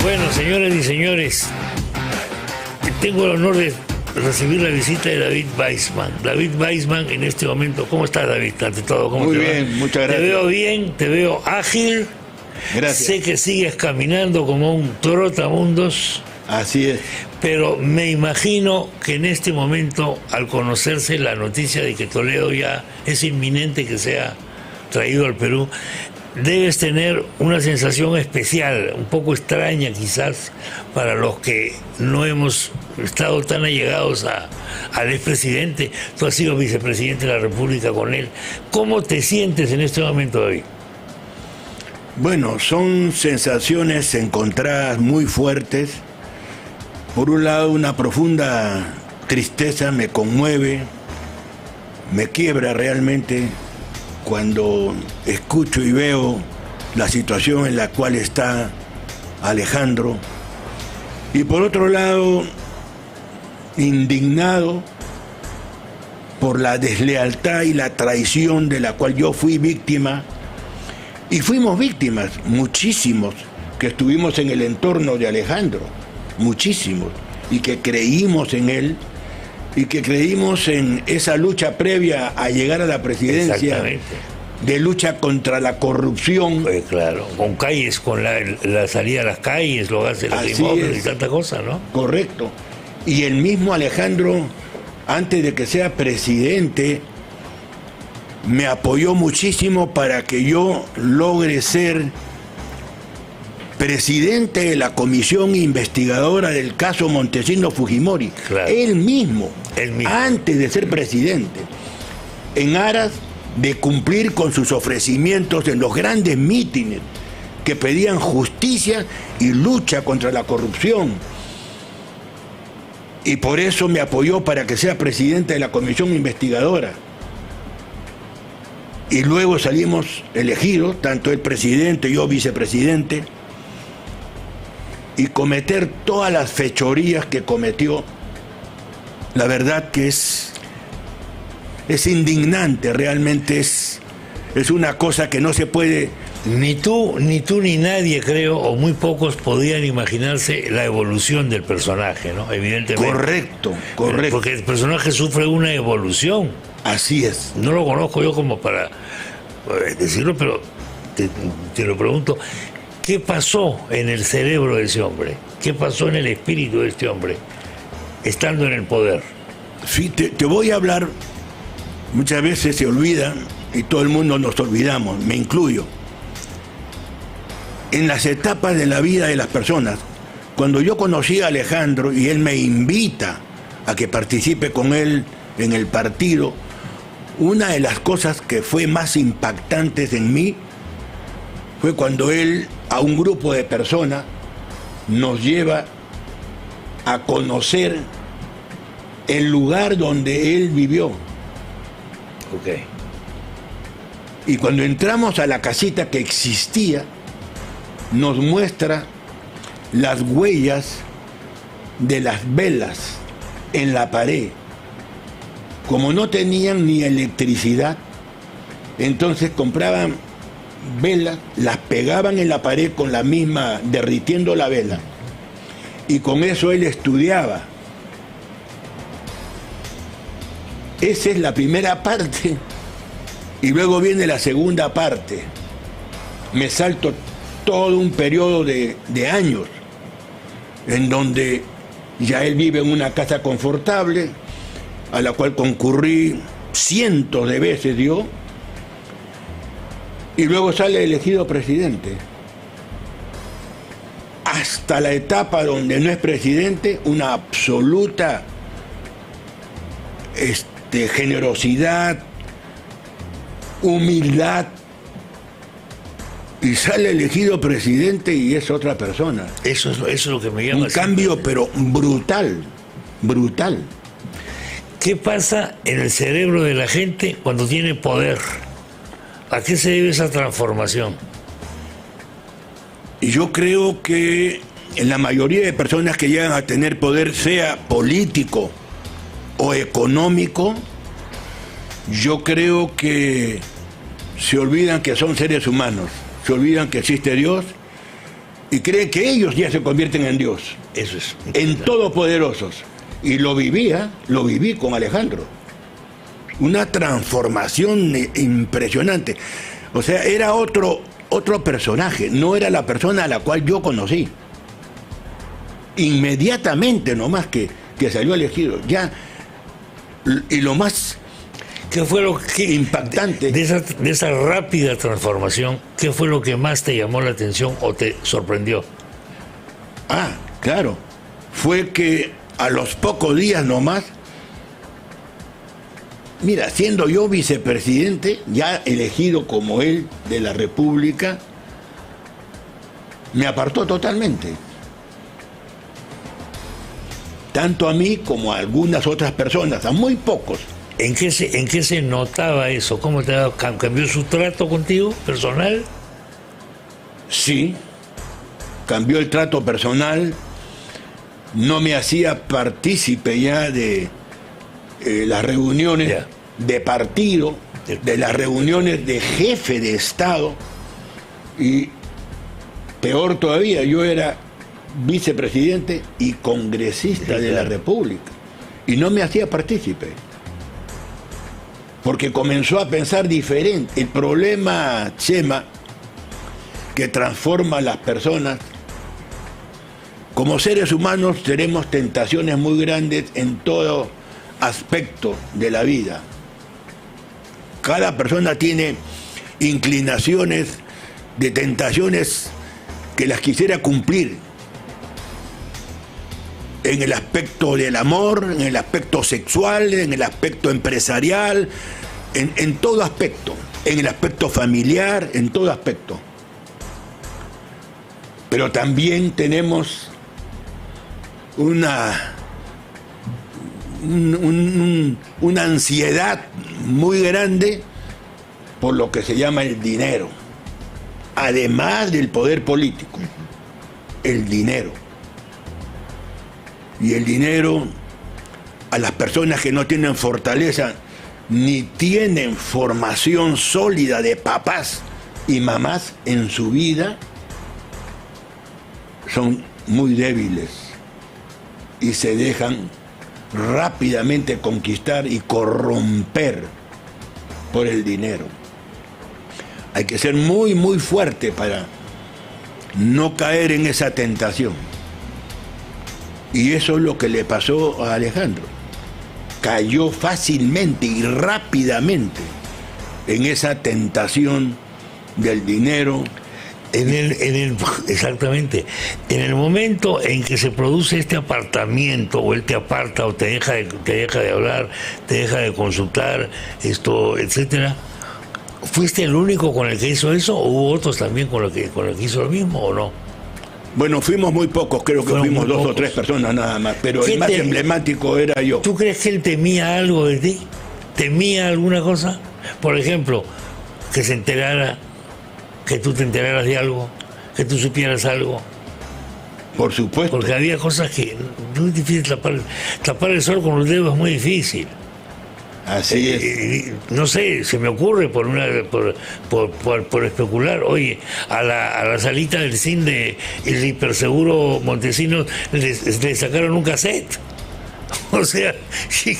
Bueno, señoras y señores, tengo el honor de recibir la visita de David Weissman. David Weissman en este momento, ¿cómo estás, David? Ante todo, ¿cómo Muy te va? bien, muchas gracias. Te veo bien, te veo ágil. Gracias. Sé que sigues caminando como un trotamundos. Así es. Pero me imagino que en este momento, al conocerse la noticia de que Toledo ya es inminente que sea traído al Perú, debes tener una sensación especial, un poco extraña quizás, para los que no hemos estado tan allegados al expresidente. Tú has sido vicepresidente de la República con él. ¿Cómo te sientes en este momento, David? Bueno, son sensaciones encontradas muy fuertes. Por un lado, una profunda tristeza me conmueve, me quiebra realmente cuando escucho y veo la situación en la cual está Alejandro. Y por otro lado, indignado por la deslealtad y la traición de la cual yo fui víctima. Y fuimos víctimas, muchísimos, que estuvimos en el entorno de Alejandro, muchísimos, y que creímos en él, y que creímos en esa lucha previa a llegar a la presidencia, de lucha contra la corrupción. Pues claro, con calles, con la salida a las calles, los gases lacrimógenos y tanta cosa, ¿no? Correcto. Y el mismo Alejandro, antes de que sea presidente, me apoyó muchísimo para que yo logre ser presidente de la comisión investigadora del caso Montesinos Fujimori. Claro. Él mismo, antes de ser presidente, en aras de cumplir con sus ofrecimientos en los grandes mítines que pedían justicia y lucha contra la corrupción. Y por eso me apoyó para que sea presidente de la comisión investigadora. Y luego salimos elegidos, tanto el presidente y yo vicepresidente, y cometer todas las fechorías que cometió. La verdad que es indignante, realmente es una cosa que no se puede... Ni tú ni nadie, creo, o muy pocos podían imaginarse la evolución del personaje, ¿no? Evidentemente. Correcto, correcto. Porque el personaje sufre una evolución. Así es. No lo conozco yo como para decirlo, pero te lo pregunto. ¿Qué pasó en el cerebro de ese hombre? ¿Qué pasó en el espíritu de este hombre, estando en el poder? Sí, te voy a hablar. Muchas veces se olvida, y todo el mundo nos olvidamos, me incluyo. En las etapas de la vida de las personas, cuando yo conocí a Alejandro y él me invita a que participe con él en el partido, una de las cosas que fue más impactantes en mí fue cuando él, a un grupo de personas, nos lleva a conocer el lugar donde él vivió. Okay. Y cuando entramos a la casita que existía, nos muestra las huellas de las velas en la pared. Como no tenían ni electricidad, entonces compraban velas, las pegaban en la pared con la misma, derritiendo la vela. Y con eso él estudiaba. Esa es la primera parte. Y luego viene la segunda parte. Me salto todo un periodo de años en donde ya él vive en una casa confortable, a la cual concurrí cientos de veces yo, y luego sale elegido presidente. Hasta la etapa donde no es presidente, una absoluta generosidad, humildad, y sale elegido presidente y es otra persona. Eso es lo que me llama. Un cambio, pero brutal, brutal. ¿Qué pasa en el cerebro de la gente cuando tiene poder? ¿A qué se debe esa transformación? Y yo creo que en la mayoría de personas que llegan a tener poder, sea político o económico, yo creo que se olvidan que son seres humanos, se olvidan que existe Dios y creen que ellos ya se convierten en Dios, Eso es. en todopoderosos. Y lo viví con Alejandro. Una transformación impresionante. O sea, era otro personaje, no era la persona a la cual yo conocí. Inmediatamente nomás que salió elegido, ya. Y lo más ¿Qué fue lo que impactante de esa rápida transformación, qué fue lo que más te llamó la atención o te sorprendió? Claro, fue que a los pocos días nomás, mira, siendo yo vicepresidente, ya elegido como él de la República, me apartó totalmente. Tanto a mí como a algunas otras personas, a muy pocos. ¿En qué se notaba eso? ¿Cómo cambió su trato contigo, personal? Sí, cambió el trato personal, no me hacía partícipe ya de las reuniones de partido, de las reuniones de jefe de Estado, y peor todavía, yo era vicepresidente y congresista de la República, y no me hacía partícipe, porque comenzó a pensar diferente. El problema, Chema, que transforma a las personas, como seres humanos tenemos tentaciones muy grandes en todo aspecto de la vida. Cada persona tiene inclinaciones de tentaciones que las quisiera cumplir en el aspecto del amor, en el aspecto sexual, en el aspecto empresarial, en todo aspecto, en el aspecto familiar, en todo aspecto. Pero también tenemos una ansiedad muy grande por lo que se llama el dinero, además del poder político, el dinero. Y el dinero, a las personas que no tienen fortaleza ni tienen formación sólida de papás y mamás en su vida, son muy débiles y se dejan rápidamente conquistar y corromper por el dinero. Hay que ser muy, muy fuerte para no caer en esa tentación. Y eso es lo que le pasó a Alejandro. Cayó fácilmente y rápidamente en esa tentación del dinero. Exactamente. En el momento en que se produce este apartamiento, o él te aparta, o te deja de hablar, te deja de consultar, etcétera, ¿fuiste el único con el que hizo eso, o hubo otros también con los que hizo lo mismo, o no? Bueno, fuimos muy pocos, creo que fuimos 2 o 3 personas nada más, pero el más emblemático era yo. ¿Tú crees que él temía algo de ti? ¿Temía alguna cosa? Por ejemplo, que se enterara, que tú te enteraras de algo, que tú supieras algo. Por supuesto. Porque había cosas que es muy difícil tapar el sol con los dedos, es muy difícil. Así es. No sé, se me ocurre por especular. Oye, a la salita del CIN de el hiperseguro Montesinos le sacaron un cassette. O sea, sí.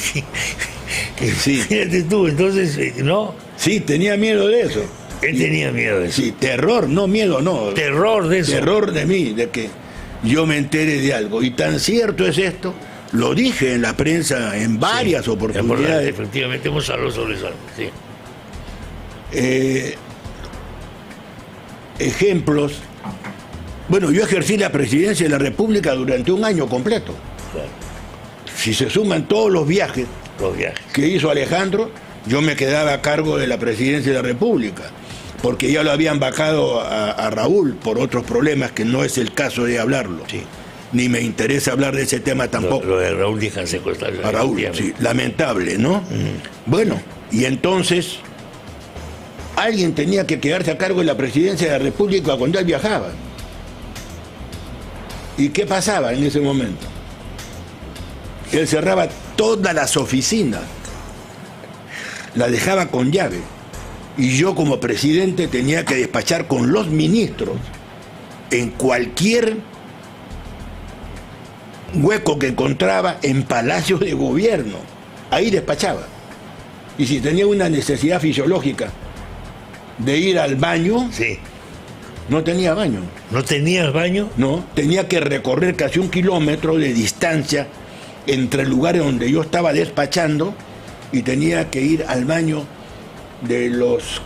Fíjate tú, entonces, ¿no? Sí, tenía miedo de eso. Él tenía miedo de eso. Sí, terror, no miedo, no. Terror de eso. Terror de mí, de que yo me entere de algo. Y tan cierto es esto, lo dije en la prensa en varias oportunidades. Efectivamente, hemos hablado sobre eso. Sí. Ejemplos. Bueno, yo ejercí la presidencia de la República durante un año completo. Claro. Si se suman todos los viajes que hizo Alejandro, yo me quedaba a cargo de la presidencia de la República, porque ya lo habían bajado a Raúl por otros problemas que no es el caso de hablarlo. Sí. Ni me interesa hablar de ese tema tampoco. Lo de Raúl Díaz Canseco. A Raúl, sí, lamentable, ¿no? Bueno, y entonces alguien tenía que quedarse a cargo de la presidencia de la República cuando él viajaba. ¿Y qué pasaba en ese momento? Él cerraba todas las oficinas, la dejaba con llave, y yo como presidente tenía que despachar con los ministros en cualquier hueco que encontraba en palacios de gobierno. Ahí despachaba. Y si tenía una necesidad fisiológica de ir al baño, Sí. no tenía baño. ¿No tenías baño? No, tenía que recorrer casi 1 kilómetro de distancia entre el lugar donde yo estaba despachando y tenía que ir al baño de los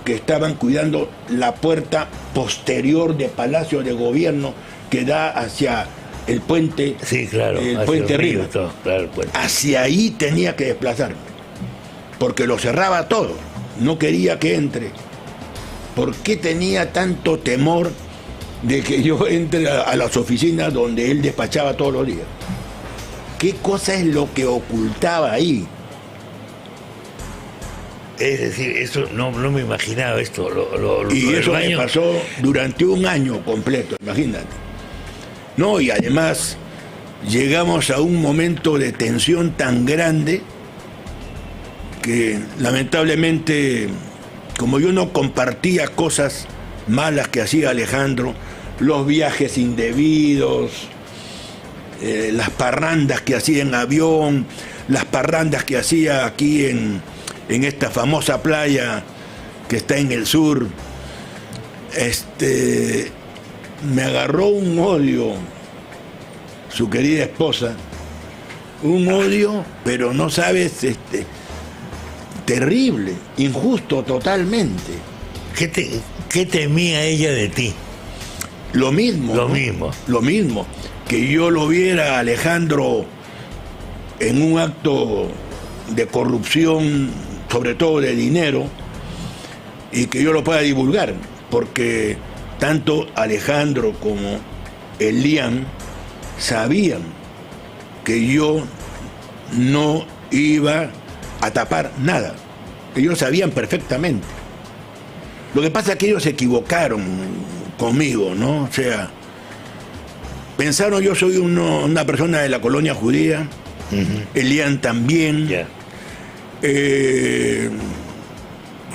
que estaban cuidando la puerta posterior de Palacio de Gobierno que da hacia el puente, Sí, claro. el hacia puente el río, arriba. todo, claro, el puente. Hacia ahí tenía que desplazarme, porque lo cerraba todo, no quería que entre. ¿Por qué tenía tanto temor de que yo entre a las oficinas donde él despachaba todos los días? ¿Qué cosa es lo que ocultaba ahí? Es decir, eso no me imaginaba esto. Y del eso me baño. pasó durante 1 año completo, imagínate. No, y además llegamos a un momento de tensión tan grande que lamentablemente, como yo no compartía cosas malas que hacía Alejandro, los viajes indebidos, las parrandas que hacía en avión, las parrandas que hacía aquí en esta famosa playa que está en el sur, me agarró un odio, su querida esposa, un odio, pero no sabes, terrible, injusto totalmente. ¿Qué temía ella de ti? Lo mismo. Lo ¿no? mismo. Lo mismo. Que yo lo viera a Alejandro en un acto de corrupción, sobre todo de dinero, y que yo lo pueda divulgar, porque tanto Alejandro como Elian sabían que yo no iba a tapar nada. Ellos sabían perfectamente. Lo que pasa es que ellos se equivocaron conmigo, ¿no? O sea, pensaron yo soy una persona de la colonia judía, Elian también. Ya.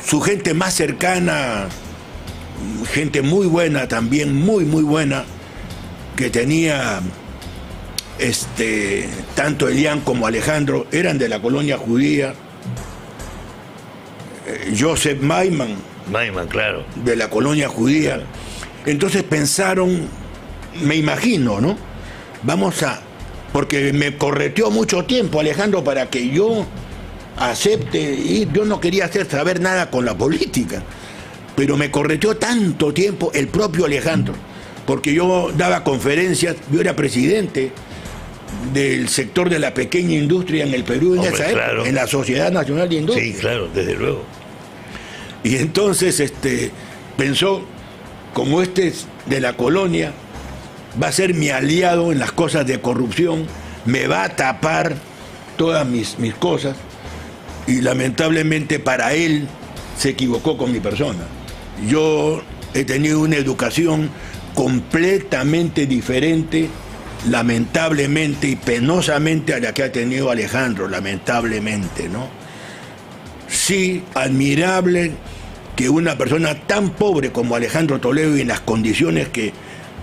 Su gente más cercana, gente muy buena también, muy buena, que tenía tanto Elian como Alejandro, eran de la colonia judía. Joseph Maiman, Claro. de la colonia judía. Claro. Entonces pensaron, me imagino, ¿no? Porque me correteó mucho tiempo Alejandro para que yo acepte ir. Yo no quería saber nada con la política, pero me correteó tanto tiempo el propio Alejandro, porque yo daba conferencias, yo era presidente del sector de la pequeña industria en el Perú en esa época, claro. en la Sociedad Nacional de Industria. Sí, claro, desde luego. Y entonces pensó, como es de la colonia, va a ser mi aliado en las cosas de corrupción, me va a tapar todas mis cosas, y lamentablemente para él se equivocó con mi persona. Yo he tenido una educación completamente diferente, lamentablemente y penosamente, a la que ha tenido Alejandro, lamentablemente, ¿no? Sí, admirable que una persona tan pobre como Alejandro Toledo, y en las condiciones que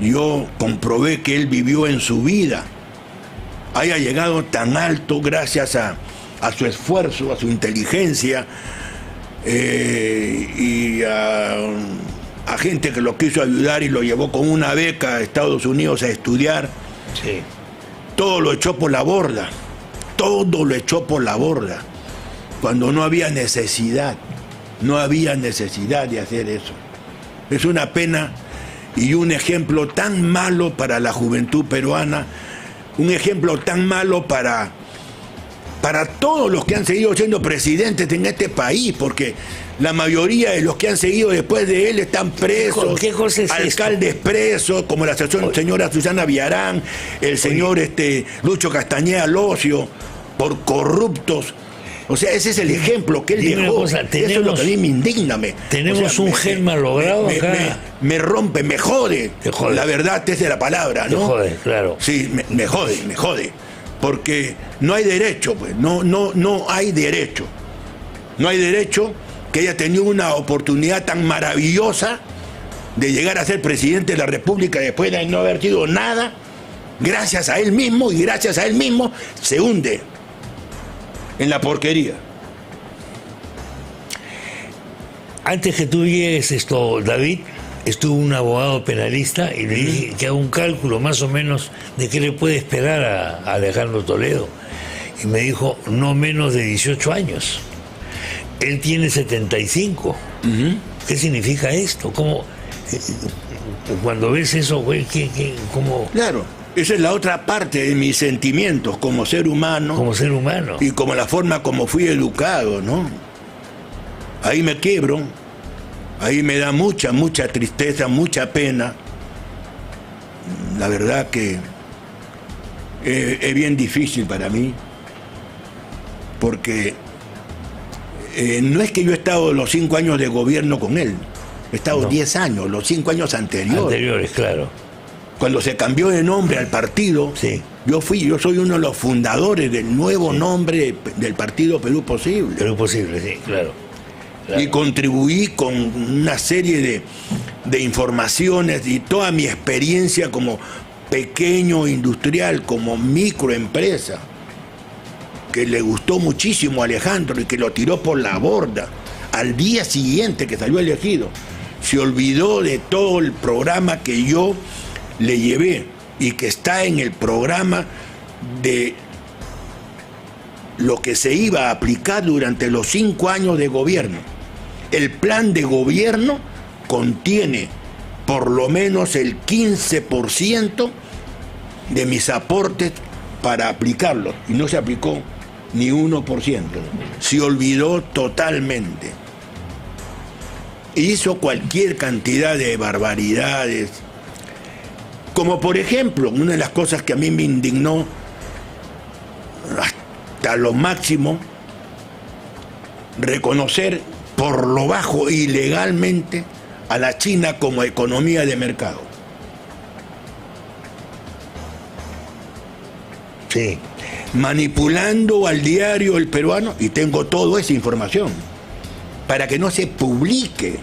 yo comprobé que él vivió en su vida, haya llegado tan alto gracias a su esfuerzo, a su inteligencia, y a gente que lo quiso ayudar y lo llevó con una beca a Estados Unidos a estudiar. Sí. Todo lo echó por la borda, todo lo echó por la borda, cuando no había necesidad de hacer eso. Es una pena y un ejemplo tan malo para la juventud peruana, un ejemplo tan malo para todos los que han seguido siendo presidentes en este país, porque la mayoría de los que han seguido después de él están presos, ¿Qué cosa es alcaldes presos, como la señora Susana Villarán, el señor Lucho Castañeda Locio, por corruptos. O sea, ese es el ejemplo que él dejó. Eso es lo que a mí me indigna. Tenemos un gen malogrado acá. Me rompe, me jode. Te jode. La verdad es de la palabra, ¿no? Te jode, claro. Sí, me jode. Porque no hay derecho, pues. No hay derecho. No hay derecho que haya tenido una oportunidad tan maravillosa de llegar a ser presidente de la República después de no haber sido nada, gracias a él mismo, y gracias a él mismo se hunde en la porquería. Antes que tú llegues, David, estuvo un abogado penalista y le dije que haga un cálculo más o menos de qué le puede esperar a Alejandro Toledo. Y me dijo, no menos de 18 años. Él tiene 75. ¿Qué significa esto? ¿Cómo, cuando ves eso, güey, cómo? Claro, esa es la otra parte de mis sentimientos como ser humano. Como ser humano. Y como la forma como fui educado, ¿no? Ahí me quiebro, ahí me da mucha tristeza, mucha pena. La verdad que es bien difícil para mí, porque no es que yo he estado los 5 años de gobierno con él, he estado 10 años, los 5 años anteriores. Anteriores, claro. Cuando se cambió de nombre al partido, sí. yo soy uno de los fundadores del nuevo nombre del partido Perú Posible. Perú Posible, sí, claro. Y contribuí con una serie de informaciones y toda mi experiencia como pequeño industrial, como microempresa, que le gustó muchísimo a Alejandro y que lo tiró por la borda. Al día siguiente que salió elegido, se olvidó de todo el programa que yo le llevé y que está en el programa de lo que se iba a aplicar durante los 5 años de gobierno. El plan de gobierno contiene por lo menos el 15% de mis aportes para aplicarlo, y no se aplicó ni 1%. Se olvidó totalmente. Hizo cualquier cantidad de barbaridades, como por ejemplo, una de las cosas que a mí me indignó hasta lo máximo, reconocer por lo bajo ilegalmente a la China como economía de mercado. Sí. Manipulando al diario El Peruano, y tengo toda esa información, para que no se publique.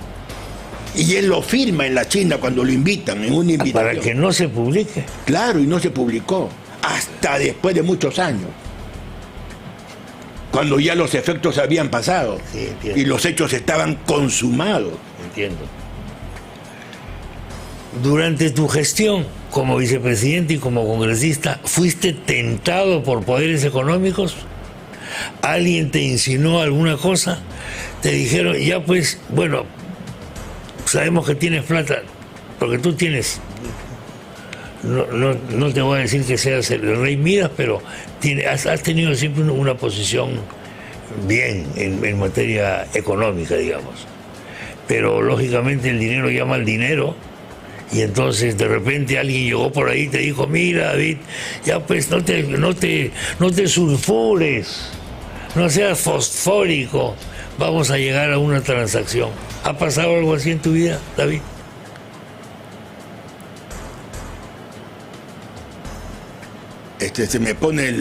Y él lo firma en la China cuando lo invitan, en una invitación. Para que no se publique. Claro, y no se publicó, hasta después de muchos años, cuando ya los efectos habían pasado, sí, y los hechos estaban consumados. Entiendo. Durante tu gestión como vicepresidente y como congresista, ¿fuiste tentado por poderes económicos? ¿Alguien te insinuó alguna cosa? ¿Te dijeron, ya pues, bueno, sabemos que tienes plata, porque tú tienes, no te voy a decir que seas el rey Midas, pero has tenido siempre una posición bien en materia económica, digamos. Pero lógicamente el dinero llama al dinero, y entonces de repente alguien llegó por ahí y te dijo, mira David, ya pues no te sulfures, no seas fosfórico, vamos a llegar a una transacción. ¿Ha pasado algo así en tu vida, David? Se me pone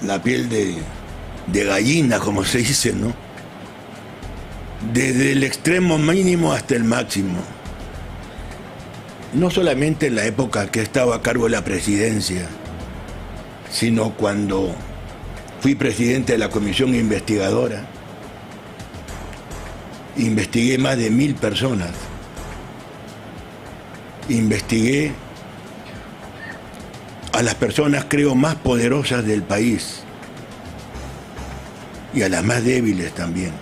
la piel de gallina, como se dice, ¿no? Desde el extremo mínimo hasta el máximo. No solamente en la época que estaba a cargo de la presidencia, sino cuando fui presidente de la comisión investigadora. Investigué más de 1000 personas. Investigué a las personas, creo, más poderosas del país y a las más débiles también.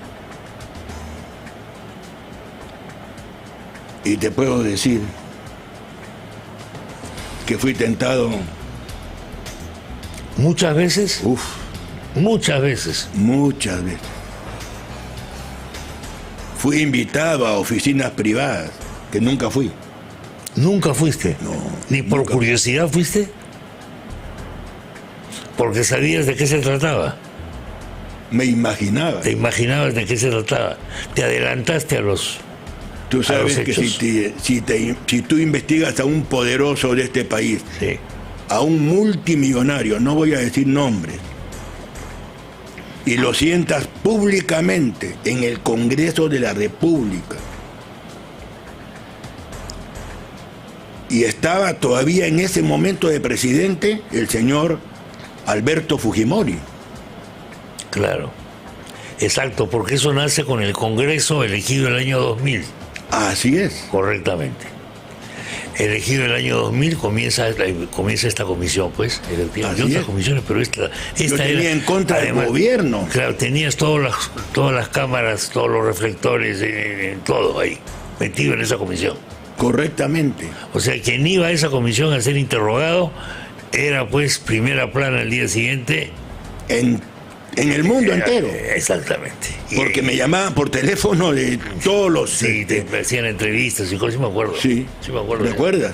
Y te puedo decir que fui tentado. ¿Muchas veces? Uf. Muchas veces. Muchas veces. Fui invitado a oficinas privadas, que nunca fui. ¿Nunca fuiste? No. ¿Ni por curiosidad fuiste? Porque sabías de qué se trataba. Me imaginaba. Te imaginabas de qué se trataba. Te adelantaste a los Tú sabes que si tú investigas a un poderoso de este país, sí, a un multimillonario, no voy a decir nombres, y lo sientas públicamente en el Congreso de la República Y estaba todavía en ese momento de presidente el señor Alberto Fujimori. Claro. Exacto, porque eso nace con el Congreso elegido el año 2000. Así es. Correctamente. Elegido el año 2000 comienza esta comisión, pues. Y otras comisiones, pero esta yo tenía era, en contra además, del gobierno. Claro, tenías todas las cámaras, todos los reflectores, todo ahí, metido en esa comisión. Correctamente. O sea, quien iba a esa comisión a ser interrogado era, pues, primera plana el día siguiente. En el mundo entero. Exactamente. Porque me llamaban por teléfono de todos los... Sí, te hacían entrevistas y cosas, sí me acuerdo. Sí, sí me acuerdo. ¿Te acuerdas?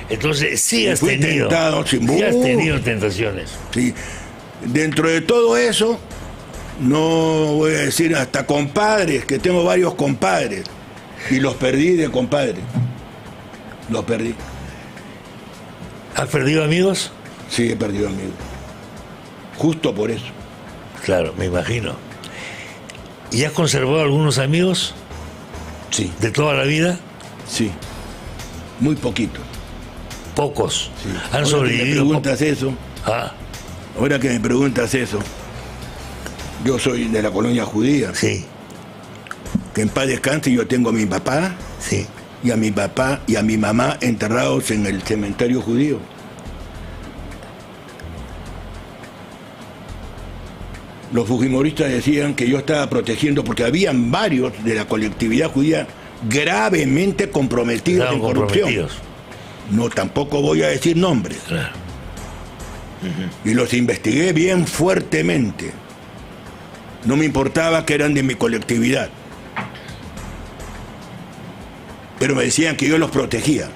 Entonces, sí has tenido tentaciones. Sí. Dentro de todo eso, no voy a decir hasta compadres, que tengo varios compadres. Y los perdí de compadres. Los perdí. ¿Has perdido amigos? Sí, he perdido amigos. Justo por eso. Claro, me imagino. ¿Y has conservado algunos amigos? Sí. ¿De toda la vida? Sí. Muy poquito. Pocos. Sí. ¿Han sobrevivido? Ahora que me preguntas eso, yo soy de la colonia judía. Sí. Que en paz descanse, yo tengo a mi papá. Sí. Y a mi papá y a mi mamá enterrados en el cementerio judío. Los fujimoristas decían que yo estaba protegiendo porque habían varios de la colectividad judía gravemente comprometidos en corrupción. No, tampoco voy a decir nombres. Claro. Y los investigué bien fuertemente. No me importaba que eran de mi colectividad. Pero me decían que yo los protegía.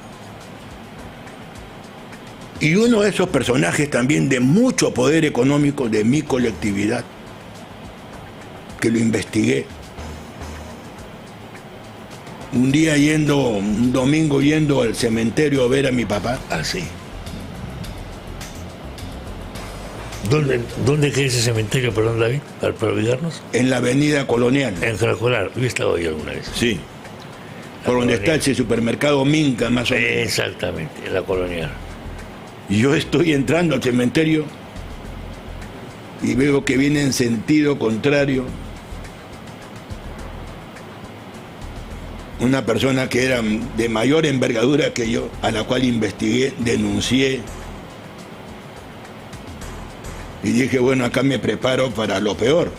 Y uno de esos personajes también de mucho poder económico de mi colectividad, que lo investigué. Un domingo yendo al cementerio a ver a mi papá. Ah, sí. ¿Dónde queda ese cementerio, perdón, David, para ubicarnos? En la avenida Colonial. En Caracolar, yo he estado ahí alguna vez. Sí. Por donde está ese supermercado Minca, más o menos. Exactamente, en la Colonial. Y yo estoy entrando al cementerio y veo que viene en sentido contrario una persona que era de mayor envergadura que yo, a la cual investigué, denuncié. Y dije, bueno, acá me preparo para lo peor.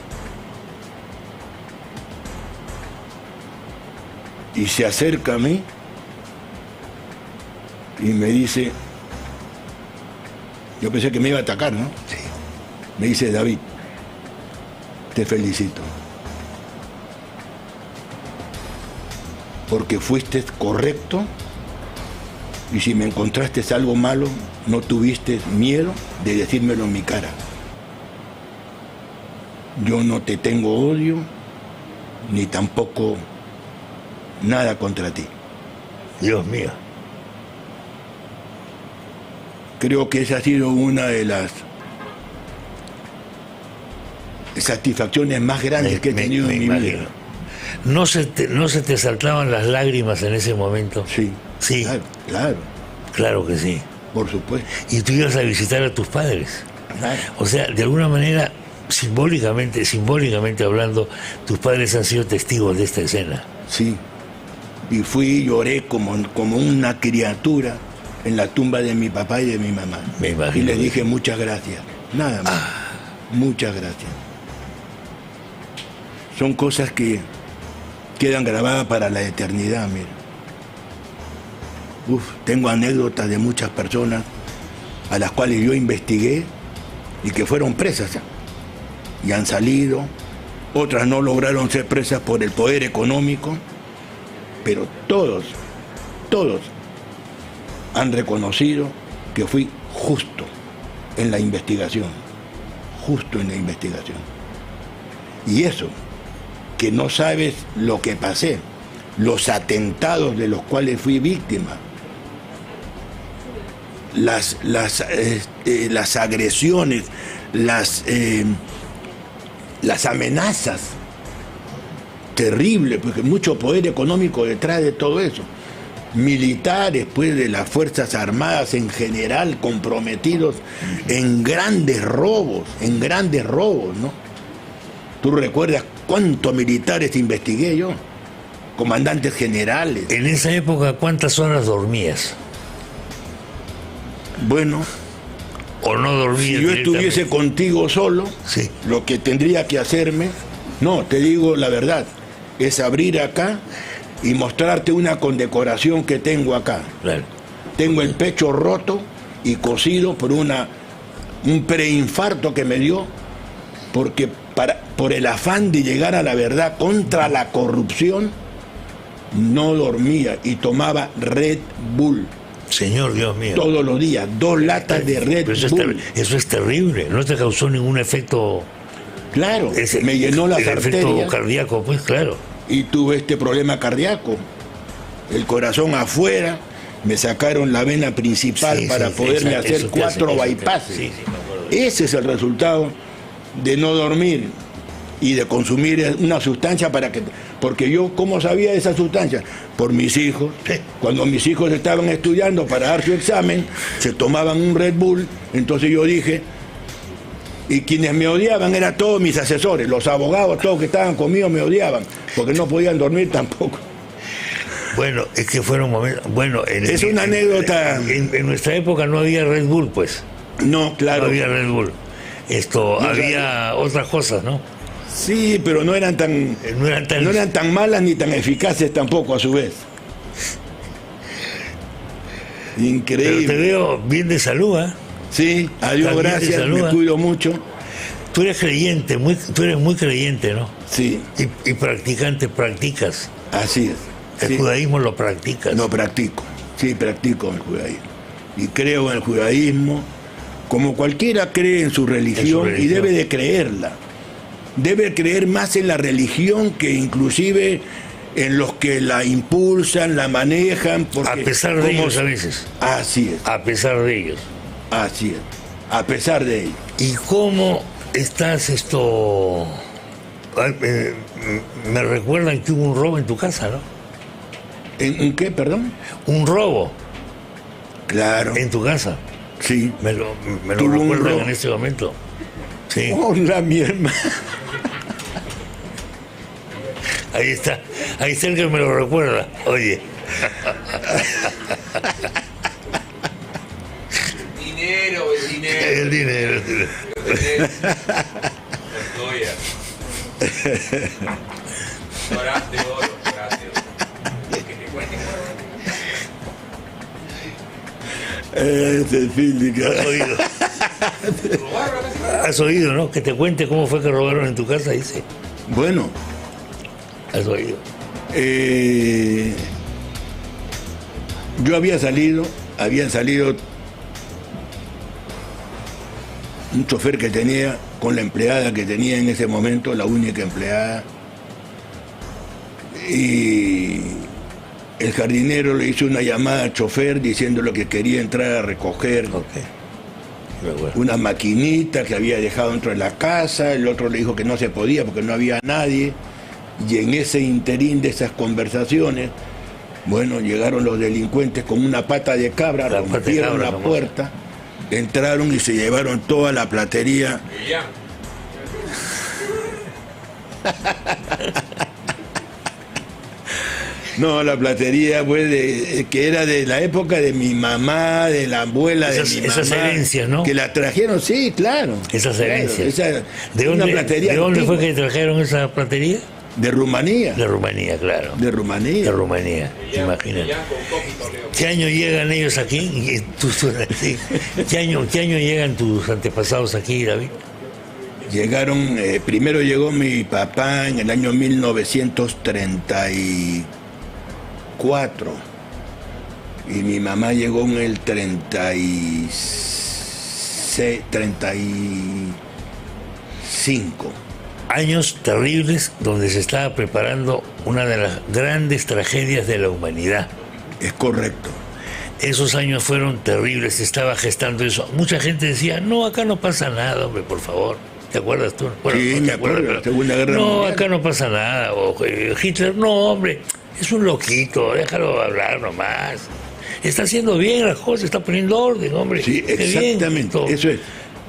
Y se acerca a mí y me dice, yo pensé que me iba a atacar, ¿no? Sí. Me dice, David, te felicito. Porque fuiste correcto y si me encontraste algo malo, no tuviste miedo de decírmelo en mi cara. Yo no te tengo odio, ni tampoco nada contra ti. Dios mío. Creo que esa ha sido una de las satisfacciones más grandes que he tenido en mi vida. ¿No se te saltaban las lágrimas en ese momento? Sí. Sí. Claro, claro. Claro que sí. Por supuesto. Y tú ibas a visitar a tus padres. Claro. O sea, de alguna manera, simbólicamente hablando, tus padres han sido testigos de esta escena. Sí. Y fui y lloré como una criatura en la tumba de mi papá y de mi mamá. Me imagino. Y les dije muchas gracias. Nada más. Muchas gracias. Son cosas que quedan grabadas para la eternidad, mira. Tengo anécdotas de muchas personas a las cuales yo investigué y que fueron presas y han salido. Otras no lograron ser presas por el poder económico, pero todos han reconocido que fui justo en la investigación. Justo en la investigación. Y eso, que no sabes lo que pasé, los atentados de los cuales fui víctima, las agresiones, las amenazas terribles, porque mucho poder económico detrás de todo eso. militares, pues, de las Fuerzas Armadas en general, comprometidos en grandes robos, ¿no? ¿Tú recuerdas cuántos militares investigué yo? Comandantes generales. En esa época, ¿cuántas horas dormías? Bueno, ¿o no dormías? si yo estuviese contigo solo, sí, lo que tendría que hacerme, no, te digo la verdad, es abrir acá y mostrarte una condecoración que tengo acá. Claro. Tengo el pecho roto y cosido por un preinfarto que me dio, porque por el afán de llegar a la verdad contra la corrupción, no dormía y tomaba Red Bull. Señor Dios mío. Todos los días, 2 latas de Red Bull. Eso es terrible, no te causó ningún efecto. Claro, me llenó las arterias. Efecto cardíaco, pues claro. Y tuve este problema cardíaco. El corazón afuera, me sacaron la vena principal para poderme hacer 4 bypasses. Ese es el resultado de no dormir y de consumir una sustancia porque yo, ¿cómo sabía de esa sustancia? Por mis hijos. Cuando mis hijos estaban estudiando para dar su examen, se tomaban un Red Bull, entonces yo dije, y quienes me odiaban eran todos mis asesores, los abogados, todos que estaban conmigo me odiaban, porque no podían dormir tampoco. Bueno, es que fueron momentos. Bueno, es una anécdota. En nuestra época no había Red Bull, pues. No, claro. No había Red Bull. Había otras cosas, ¿no? Sí, pero no eran tan malas ni tan eficaces tampoco a su vez. Increíble. Pero te veo bien de salud, ¿eh? Sí, adiós, gracias, me cuido mucho. Tú eres creyente, tú eres muy creyente, ¿no? Sí. Y practicante, practicas. Así es. El judaísmo lo practicas. Lo practico, sí, practico el judaísmo. Y creo en el judaísmo, como cualquiera cree en su religión y debe de creerla. Debe creer más en la religión que inclusive en los que la impulsan, la manejan. Porque a pesar de ellos a veces. Así es. A pesar de ellos. Así es. A pesar de ellos. ¿Y cómo estás esto? Me recuerdan que hubo un robo en tu casa, ¿no? ¿En qué, perdón? Un robo. Claro. En tu casa. Sí. Me lo recuerdan en este momento. Sí. Hola, mi hermano. Ahí está el que me lo recuerda. Oye. El dinero. Es el Fíldica. ¿Has oído, no? Que te cuente cómo fue que robaron en tu casa, dice. Bueno. ¿Has oído? Yo habían salido un chofer que tenía con la empleada que tenía en ese momento, la única empleada, y el jardinero le hizo una llamada al chofer diciéndole que quería entrar a recoger una maquinita que había dejado dentro de la casa. El otro le dijo que no se podía porque no había nadie, y en ese interín de esas conversaciones, bueno, llegaron los delincuentes con una pata de cabra, rompieron la puerta, entraron y se llevaron toda la platería. No, la platería pues, que era de la época de mi mamá, de la abuela de mi mamá. Esas herencias, ¿no? Que la trajeron, sí, claro. Esas herencias. Claro, ¿De dónde fue que trajeron esa platería? De Rumanía. De Rumanía, claro. De Rumanía. De Rumanía, imagínate. ¿Qué año llegan ellos aquí? ¿Qué año llegan tus antepasados aquí, David? Llegaron, primero llegó mi papá en el año 1934 y mi mamá llegó en el 35. Años terribles donde se estaba preparando una de las grandes tragedias de la humanidad. Es correcto. Esos años fueron terribles, se estaba gestando eso. Mucha gente decía, no, acá no pasa nada, hombre, por favor. ¿Te acuerdas tú? Bueno, sí, no me acuerdo, la Segunda Guerra Mundial. No, acá no pasa nada. O Hitler, no, hombre, Es un loquito, déjalo hablar nomás. Está haciendo bien las cosas, está poniendo orden, hombre. Sí, Qué exactamente, bien, eso es.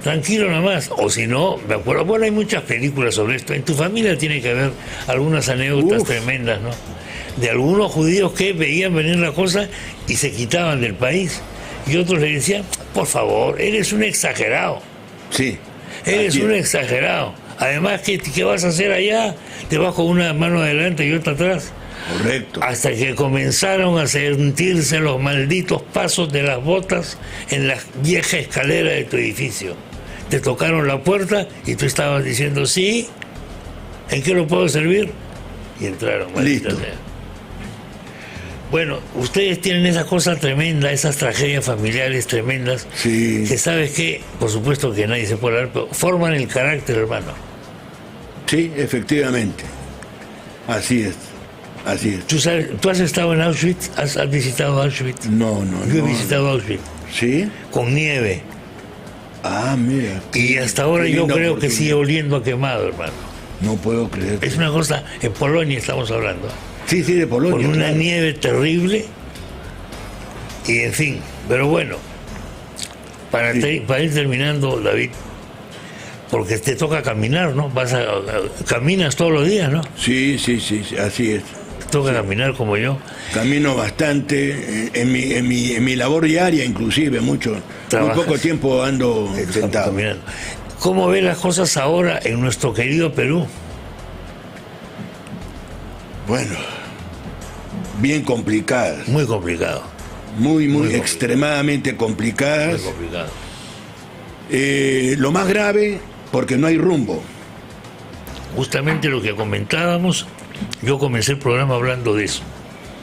tranquilo nomás. O si no, me acuerdo, bueno, hay muchas películas sobre esto. En tu familia tiene que haber algunas anécdotas tremendas, ¿no? De algunos judíos que veían venir la cosa y se quitaban del país. Y otros le decían, por favor, eres un exagerado. Sí. Eres un exagerado. Además, ¿qué vas a hacer allá? Te vas con una mano adelante y otra atrás. Correcto. Hasta que comenzaron a sentirse los malditos pasos de las botas en la vieja escalera de tu edificio. Te tocaron la puerta y tú estabas diciendo, sí, ¿en qué lo puedo servir? Y entraron. Listo. Sea. Bueno, ustedes tienen esa cosa tremenda, esas tragedias familiares tremendas, Sí. que sabes que, por supuesto que nadie se puede hablar, pero forman el carácter, hermano. Sí, efectivamente. Así es. Así es. ¿Tú has estado en Auschwitz? ¿Has visitado Auschwitz? No. Yo he visitado Auschwitz. ¿Sí? Con nieve. Ah, mira. Y hasta ahora yo creo que sigue oliendo a quemado, hermano. No puedo creer. Es una cosa, en Polonia estamos hablando. Sí, de Polonia. Con una claro. nieve terrible. Y en fin, pero bueno, para ir terminando, David, porque te toca caminar, ¿no? Caminas todos los días, ¿no? Sí, así es. Te toca caminar como yo. Camino bastante, en mi labor diaria inclusive, mucho. ¿Trabajas? Muy poco tiempo ando sentado. Caminando. ¿Cómo ves las cosas ahora en nuestro querido Perú? Bueno, bien complicadas. Muy complicado. Muy extremadamente complicadas. Muy complicado. Lo más grave, porque no hay rumbo. Justamente lo que comentábamos, yo comencé el programa hablando de eso.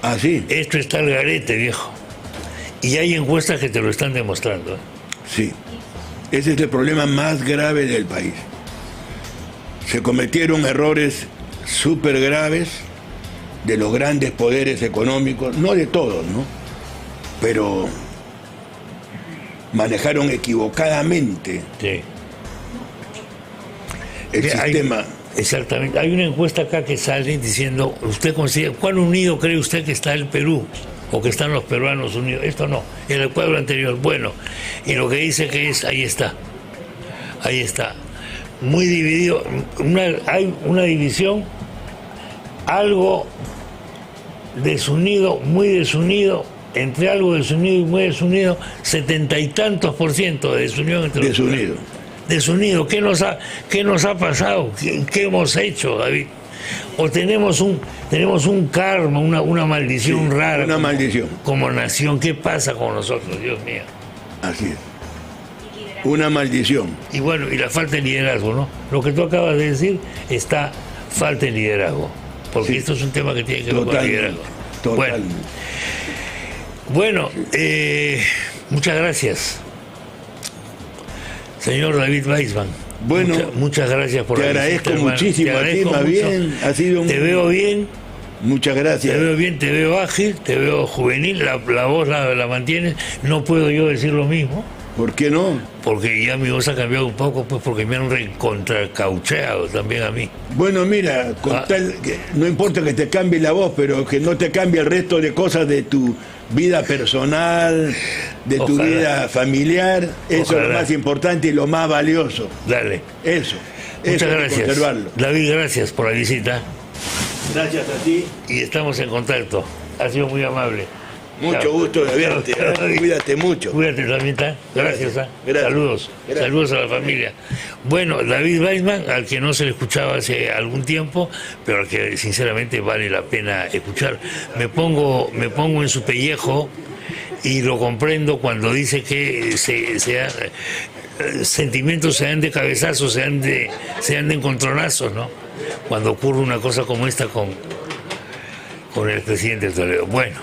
Ah, sí. Esto está al garete, viejo. Y hay encuestas que te lo están demostrando. Sí. Ese es el problema más grave del país. Se cometieron errores súper graves de los grandes poderes económicos, no de todos, ¿no? Pero manejaron equivocadamente Sí. el sistema. Exactamente. Hay una encuesta acá que sale diciendo, ¿usted considera cuán unido cree usted que está el Perú? O que están los peruanos unidos. Esto no, en el cuadro anterior. Bueno, y lo que dice que es, ahí está. Muy dividido. Hay una división, algo desunido, muy desunido, entre algo desunido y muy desunido, 70 y tantos % de desunión entre los Desunido. Desunido. ¿Qué nos ha pasado? ¿Qué hemos hecho, David? O tenemos un karma, una maldición rara. Una maldición. Como nación. ¿Qué pasa con nosotros, Dios mío? Así es. Una maldición. Y bueno, y la falta de liderazgo, ¿no? Lo que tú acabas de decir, está falta de liderazgo. Porque esto es un tema que tiene que ver con el liderazgo. Totalmente. Bueno, muchas gracias, señor David Weissman. Bueno, muchas gracias por te la agradezco visita, muchísimo a ti, más bien. Ha sido Te veo bien. Muchas gracias. Te veo bien, te veo ágil, te veo juvenil, la voz la mantienes. No puedo yo decir lo mismo. ¿Por qué no? Porque ya mi voz ha cambiado un poco, pues porque me han recontracaucheado también a mí. Bueno, mira, no importa que te cambie la voz, pero que no te cambie el resto de cosas de tu vida personal, de tu vida familiar. Eso es lo más importante y lo más valioso. Dale. Eso. Muchas gracias. Conservarlo. David, gracias por la visita. Gracias a ti. Y estamos en contacto. Ha sido muy amable. Mucho gusto de verte. Cuídate mucho. Cuídate también, ¿tá? Gracias. Gracias. Saludos. Gracias. Saludos a la familia. Bueno, David Weissman, al que no se le escuchaba hace algún tiempo, pero al que sinceramente vale la pena escuchar. Me pongo en su pellejo y lo comprendo cuando dice que sentimientos se dan de cabezazos, se dan de encontronazos, ¿no? Cuando ocurre una cosa como esta con el presidente Toledo. Bueno.